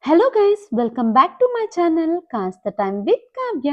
Hello guys, welcome back to my channel కాస్త time with Kavya.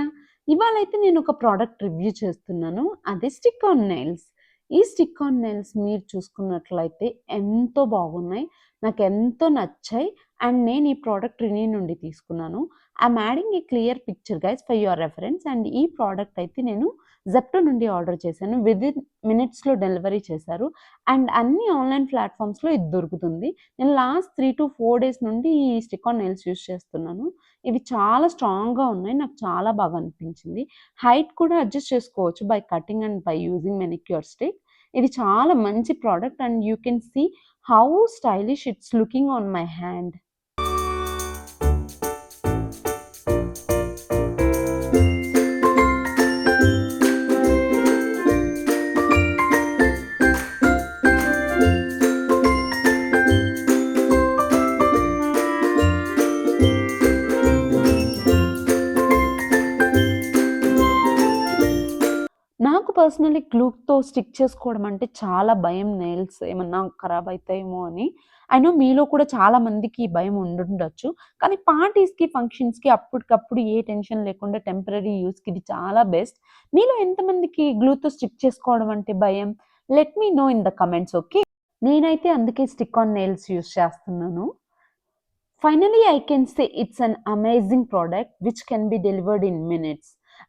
ఇవాళైతే నేను ఒక ప్రోడక్ట్ రివ్యూ చేస్తున్నాను. అది స్టిక్ ఆన్ నెయిల్స్. ఈ స్టిక్ ఆన్ నెయిల్స్ మీరు చూసుకున్నట్లయితే ఎంతో బాగున్నాయి, నాకు ఎంతో నచ్చాయి. అండ్ నేను ఈ ప్రోడక్ట్ రివ్యూ నుండి తీసుకున్నాను. I'm adding A clear picture guys for your reference. And ఈ ప్రోడక్ట్ అయితే నేను జెప్టో నుండి ఆర్డర్ చేశాను. విదిన్ మినిట్స్లో డెలివరీ చేశారు. అండ్ అన్ని ఆన్లైన్ ప్లాట్ఫామ్స్లో ఇది దొరుకుతుంది. నేను లాస్ట్ 3 to 4 డేస్ నుండి ఈ స్టిక్ ఆన్ నెయిల్స్ యూజ్ చేస్తున్నాను. ఇవి చాలా స్ట్రాంగ్‌గా ఉన్నాయి. నాకు చాలా బాగా అనిపించింది. హైట్ కూడా అడ్జస్ట్ చేసుకోవచ్చు by cutting and by using manicure stick. ఇది చాలా మంచి product and you can see how stylish it's looking on my hand. నాకు పర్సనల్లీ గ్లూతో స్టిక్ చేసుకోవడం అంటే చాలా భయం. నెయిల్స్ ఏమన్నా ఖరాబ్ అయితాయేమో అని. ఐ నో మీలో కూడా చాలా మందికి ఈ భయం ఉండుండొచ్చు. కానీ పార్టీస్‌కి, ఫంక్షన్స్‌కి అప్పటికప్పుడు ఏ టెన్షన్ లేకుండా టెంపరరీ యూజ్‌కి ఇది చాలా బెస్ట్. మీలో ఎంతమందికి గ్లూతో స్టిక్ చేసుకోవడం అంటే భయం? Let me know in the comments. Okay. నేనైతే అందుకే స్టిక్ ఆన్ నెయిల్స్ యూజ్ చేస్తున్నాను. Finally, I can say it's an amazing product which can be delivered in minutes.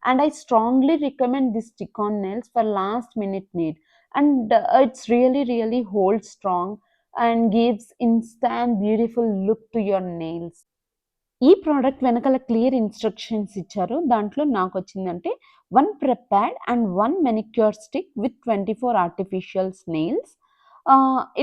And I strongly recommend this stick on nails for last minute need. And it's really holds strong and gives instant beautiful look to your nails. ఈ product వెనకాల clear instructions ఇచ్చారు. దాంట్లో నాకొచ్చిందంటే 1 prep pad and 1 manicure stick with 24 artificial nails.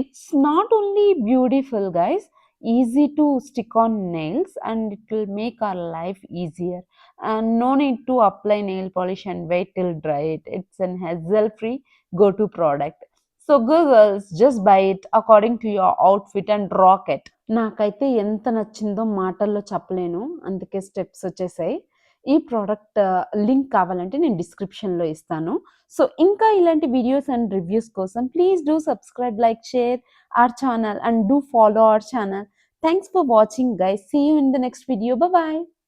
It's not only beautiful guys, easy to stick on nails and it will make our life easier. And no need to apply nail polish and wait till dry it. It's an hassle free go to product. So girls just buy it according to your outfit and rock it. నాకైతే ఎంత నచ్చిందో మాటల్లో చెప్పలేను. అందుకే steps వచ్చేసాయి. ఈ product link కావాలంటే నేను డిస్క్రిప్షన్‌లో ఇస్తాను. సో, ఇంకా ఇలాంటి వీడియోస్ అండ్ రివ్యూస్ కోసం please do subscribe, like, share our channel and do follow our channel. Thanks for watching guys. See you in the next video. Bye by.